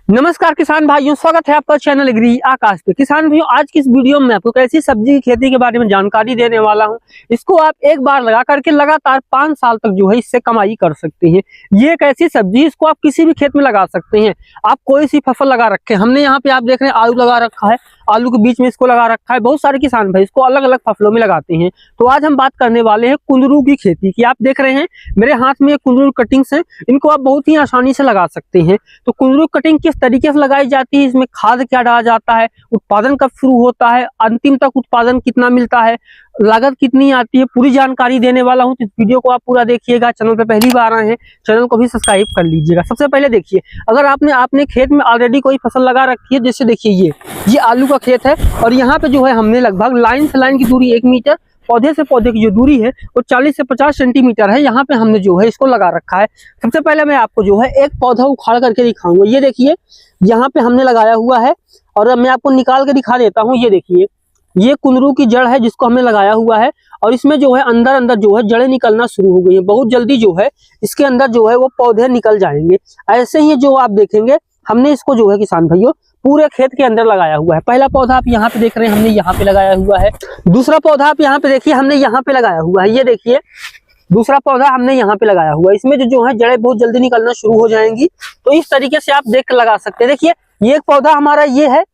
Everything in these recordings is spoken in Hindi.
नमस्कार किसान भाइयों, स्वागत है आपका चैनल एग्री आकाश पे। किसान भाइयों, आज की इस वीडियो में आपको कैसी सब्जी की खेती के बारे में जानकारी देने वाला हूं। इसको आप एक बार लगा करके लगातार 5 साल तक जो है इससे कमाई कर सकते हैं। ये एक ऐसी सब्जी, इसको आप किसी भी खेत में लगा सकते हैं। आप कोई सी फसल लगा रखे हैं, हमने यहाँ पे आप देख रहे हैं आलू लगा रखा है, आलू के बीच में इसको लगा रखा है। बहुत सारे किसान भाई इसको अलग अलग फसलों में लगाते हैं। तो आज हम बात करने वाले हैं कुंदरू की खेती की। आप देख रहे हैं मेरे हाथ में कुंदरू कटिंग्स है, इनको आप बहुत ही आसानी से लगा सकते हैं। तो कुंदरू कटिंग किस तरीके से लगाई जाती है, इसमें खाद क्या डाला जाता है, उत्पादन कब शुरू होता है, अंतिम तक उत्पादन कितना मिलता है, लागत कितनी आती है, पूरी जानकारी देने वाला हूं। तो इस वीडियो को आप पूरा देखिएगा। चैनल पे पहली बार आए हैं, चैनल को भी सब्सक्राइब कर लीजिएगा। सबसे पहले देखिए, अगर आपने खेत में ऑलरेडी कोई फसल लगा रखी है, जैसे देखिए ये आलू का खेत है और यहाँ पे जो है हमने लगभग लाइन से लाइन की दूरी 1 मीटर, पौधे से पौधे की जो दूरी है वो 40 से 50 सेंटीमीटर है। यहाँ पे हमने जो है इसको लगा रखा है। सबसे पहले मैं आपको जो है एक पौधा उखाड़ करके दिखाऊंगा। ये देखिए यहाँ पे हमने लगाया हुआ है और मैं आपको निकाल के दिखा देता हूँ। ये देखिए, ये कुंदरू की जड़ है जिसको हमने लगाया हुआ है और इसमें जो है अंदर अंदर जो है जड़ें निकलना शुरू हो गई है। बहुत जल्दी जो है इसके अंदर जो है वो पौधे निकल जाएंगे। ऐसे ही जो आप देखेंगे हमने इसको जो है किसान भाइयों पूरे खेत के अंदर लगाया हुआ है। पहला पौधा आप यहाँ पे देख रहे हैं, हमने यहाँ पे लगाया हुआ है। दूसरा पौधा आप यहाँ पे देखिए, हमने यहाँ पे लगाया हुआ है। ये देखिए दूसरा पौधा हमने यहाँ पे लगाया हुआ है। इसमें जो है जड़ें बहुत जल्दी निकलना शुरू हो जाएंगी। तो इस तरीके से आप देख कर लगा सकते हैं। देखिए ये एक पौधा हमारा ये है,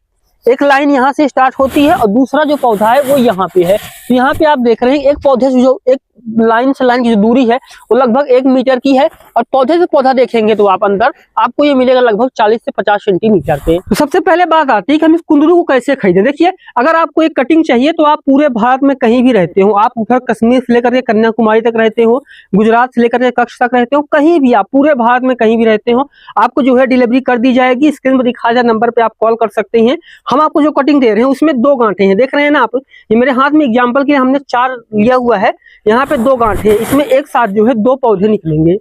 एक लाइन यहाँ से स्टार्ट होती है और दूसरा जो पौधा है वो यहाँ पे है। तो यहाँ पे आप देख रहे हैं एक पौधे से जो एक लाइन से लाइन की जो दूरी है वो लगभग 1 मीटर की है और पौधे से पौधा देखेंगे तो आप अंदर आपको ये मिलेगा लगभग 40 से 50 सेंटीमीटर पे। तो सबसे पहले बात आती है कि हम इस कुंदरू को कैसे खरीदें। देखिए, अगर आपको एक कटिंग चाहिए तो आप पूरे भारत में कहीं भी रहते हो, आप उधर कश्मीर से लेकर के कन्याकुमारी तक रहते हो, गुजरात से लेकर के कच्छ तक रहते हो, कहीं भी आप पूरे भारत में कहीं भी रहते हो, आपको जो है डिलीवरी कर दी जाएगी। स्क्रीन पर दिखाया जाए नंबर पे आप कॉल कर सकते हैं। हम आपको जो कटिंग दे रहे हैं उसमें 2 गांठें हैं, देख रहे हैं ना आप। ये मेरे हाथ में एग्जाम्पल के हमने 4 लिया हुआ है, यहाँ पे 2 गांठें हैं, इसमें एक साथ जो है 2 पौधे निकलेंगे।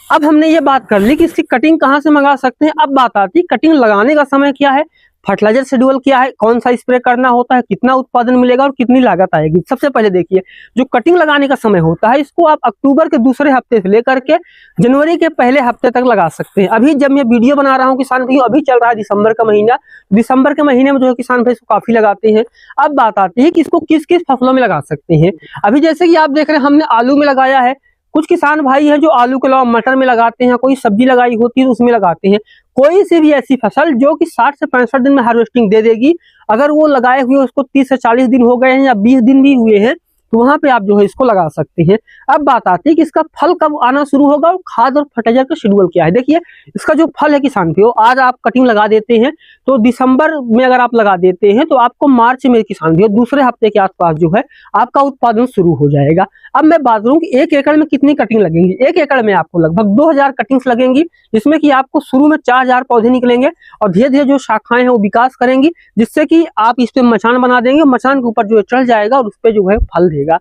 अब हमने ये बात कर ली कि इसकी कटिंग कहाँ से मंगा सकते हैं। अब बात आती है कटिंग लगाने का समय क्या है, फर्टिलाइजर शेड्यूल क्या है, कौन सा स्प्रे करना होता है, कितना उत्पादन मिलेगा और कितनी लागत आएगी। सबसे पहले देखिए, जो कटिंग लगाने का समय होता है इसको आप अक्टूबर के दूसरे हफ्ते से लेकर के जनवरी के पहले हफ्ते तक लगा सकते हैं। अभी जब मैं वीडियो बना रहा हूँ किसान भाई, अभी चल रहा है दिसंबर का महीना। दिसंबर के महीने में जो है किसान भाई इसको काफी लगाते हैं। अब बात आती है कि इसको किस किस फसलों में लगा सकते हैं। अभी जैसे कि आप देख रहे हैं हमने आलू में लगाया है, कुछ किसान भाई हैं जो आलू के अलावा मटर में लगाते हैं, कोई सब्जी लगाई होती है तो उसमें लगाते हैं। कोई सी भी ऐसी फसल जो कि 60 से 65 दिन में हार्वेस्टिंग दे देगी, अगर वो लगाए हुए उसको 30 से 40 दिन हो गए हैं या 20 दिन भी हुए हैं तो वहां पे आप जो है इसको लगा सकते हैं। अब बात आती है कि इसका फल कब आना शुरू होगा और खाद और फर्टिलाइजर का शेड्यूल क्या है। देखिए, इसका जो फल है किसान भाइयों, आज आप कटिंग लगा देते हैं तो दिसंबर में अगर आप लगा देते हैं तो आपको मार्च में किसान भाइयों दूसरे हफ्ते के आसपास जो है आपका उत्पादन शुरू हो जाएगा। अब मैं बात करूं कि 1 एकड़ में कितनी कटिंग लगेंगी। 1 एकड़ में आपको लगभग 2000 कटिंग्स लगेंगी, जिसमें कि आपको शुरू में 4000 पौधे निकलेंगे और धीरे धीरे जो शाखाएं हैं वो विकास करेंगी, जिससे कि आप इस पे मचान बना देंगे, मचान के ऊपर जो है चढ़ जाएगा और उस पर जो है फल देगा।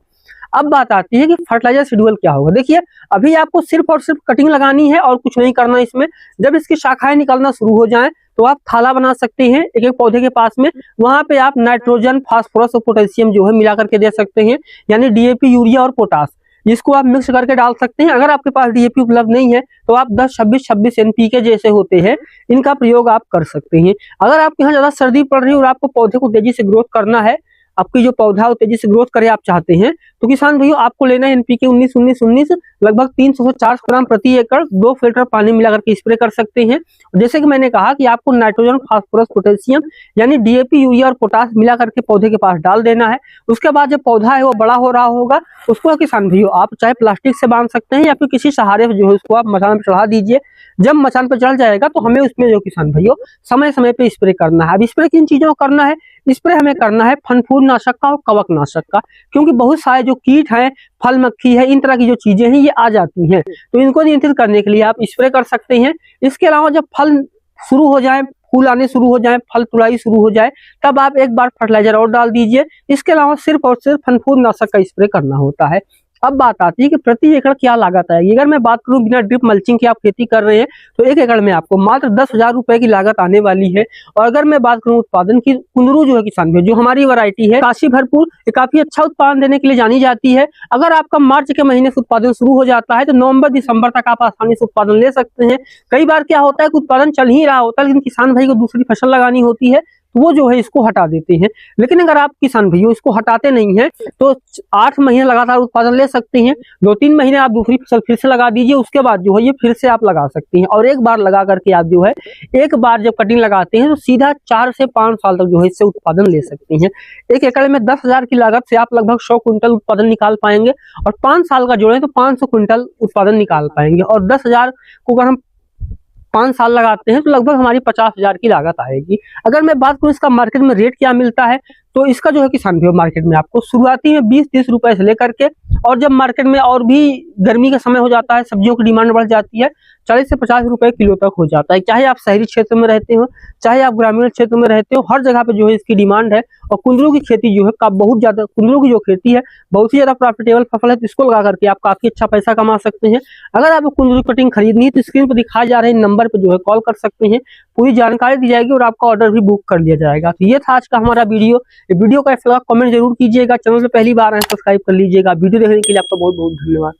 अब बात आती है कि फर्टिलाइजर शेड्यूल क्या होगा। देखिए, अभी आपको सिर्फ और सिर्फ कटिंग लगानी है और कुछ नहीं करना इसमें। जब इसकी शाखाएं निकलना शुरू हो जाएं तो आप थाला बना सकते हैं एक एक पौधे के पास में। वहां पे आप नाइट्रोजन, फास्फोरस और पोटेशियम जो है मिला करके दे सकते हैं, यानी डीएपी, यूरिया और पोटास, इसको आप मिक्स करके डाल सकते हैं। अगर आपके पास डीएपी उपलब्ध नहीं है तो आप 10-26-26 एनपीके जैसे होते हैं, इनका प्रयोग आप कर सकते हैं। अगर आपके यहाँ ज्यादा सर्दी पड़ रही है और आपको पौधे को तेजी से ग्रोथ करना है, आपकी जो पौधा तेजी से ग्रोथ करे आप चाहते हैं, तो किसान भाइयों आपको लेना है एनपीके 19-19-19 लगभग 300 से 400 ग्राम प्रति एकड़ 2 फिल्टर पानी मिलाकर के स्प्रे कर सकते हैं। जैसे कि मैंने कहा कि आपको नाइट्रोजन, फास्फोरस, पोटेशियम यानी डीएपी, यूरिया और पोटास मिला करके पौधे के पास डाल देना है। उसके बाद जब पौधा है वो बड़ा हो रहा होगा, उसको किसान भाइयों आप चाहे प्लास्टिक से बांध सकते हैं या फिर किसी सहारे से जो है उसको आप मचान पर चढ़ा दीजिए। जब मचान पर चढ़ जाएगा तो हमें उसमें जो किसान भाइयों समय समय पे स्प्रे करना है। अब स्प्रे किन चीजों को करना है, स्प्रे हमें करना है फनफूल नाशक का और कवक नाशक का, क्योंकि बहुत सारे जो कीट हैं, फल मक्खी है, इन तरह की जो चीजें हैं ये आ जाती हैं, तो इनको नियंत्रित करने के लिए आप स्प्रे कर सकते हैं। इसके अलावा जब फल शुरू हो जाए, फूल आने शुरू हो जाए, फल तुड़ाई शुरू हो जाए, तब आप एक बार फर्टिलाइजर और डाल दीजिए। इसके अलावा सिर्फ और सिर्फ फनफूल नाशक का स्प्रे करना होता है। अब बात आती है कि प्रति एकड़ क्या लागत आएगी। अगर मैं बात करूं बिना ड्रिप मल्चिंग की आप खेती कर रहे हैं तो 1 एकड़ में आपको मात्र 10,000 रुपए की लागत आने वाली है। और अगर मैं बात करूं उत्पादन की, कुंदरू जो है किसान भाई, जो हमारी वैरायटी है काशी भरपूर, ये काफी अच्छा उत्पादन देने के लिए जानी जाती है। अगर आपका मार्च के महीने से उत्पादन शुरू हो जाता है तो नवंबर दिसंबर तक आप आसानी से उत्पादन ले सकते हैं। कई बार क्या होता है कि उत्पादन चल ही रहा होता है लेकिन किसान भाई को दूसरी फसल लगानी होती है तो वो जो है इसको हटा देते हैं। लेकिन अगर आप किसान भाइयों इसको हटाते नहीं हैं तो 8 महीने लगातार उत्पादन ले सकते हैं। 2-3 महीने आप दूसरी फसल फिर से लगा दीजिए, उसके बाद जो है ये फिर से आप लगा सकते हैं। और एक बार लगा करके आप जो है एक बार जब कटिंग लगाते हैं तो सीधा 4 से 5 साल तक जो है इससे उत्पादन ले सकते हैं। 1 एकड़ में 10,000 की लागत से आप लगभग 100 क्विंटल उत्पादन निकाल पाएंगे और 5 साल का जोड़ें तो 500 क्विंटल उत्पादन निकाल पाएंगे। और 10,000 को अगर हम 5 साल लगाते हैं तो लगभग हमारी 50,000 की लागत आएगी। अगर मैं बात करूं इसका मार्केट में रेट क्या मिलता है तो इसका जो है किसान भाई मार्केट में आपको शुरुआती में 20-30 रुपए से लेकर के, और जब मार्केट में और भी गर्मी का समय हो जाता है, सब्जियों की डिमांड बढ़ जाती है, 40 से 50 रुपए किलो तक हो जाता है। चाहे आप शहरी क्षेत्र में रहते हो चाहे आप ग्रामीण क्षेत्र में रहते हो, हर जगह पे जो है इसकी डिमांड है। और कुंदरू की खेती जो है का बहुत ज्यादा, कुंदरू की जो खेती है बहुत ही ज्यादा प्रॉफिटेबल फसल है, तो इसको लगा करके आप काफी अच्छा पैसा कमा सकते हैं। अगर आपको कुंदरू कटिंग खरीदनी है तो स्क्रीन पर दिखाए जा रहे नंबर पर जो है कॉल कर सकते हैं, पूरी जानकारी दी जाएगी और आपका ऑर्डर भी बुक कर लिया जाएगा। तो ये था आज का हमारा वीडियो। वीडियो का कमेंट जरूर कीजिएगा, चैनल पे पहली बार है सब्सक्राइब कर लीजिएगा। वीडियो देखने के लिए आपका बहुत बहुत धन्यवाद।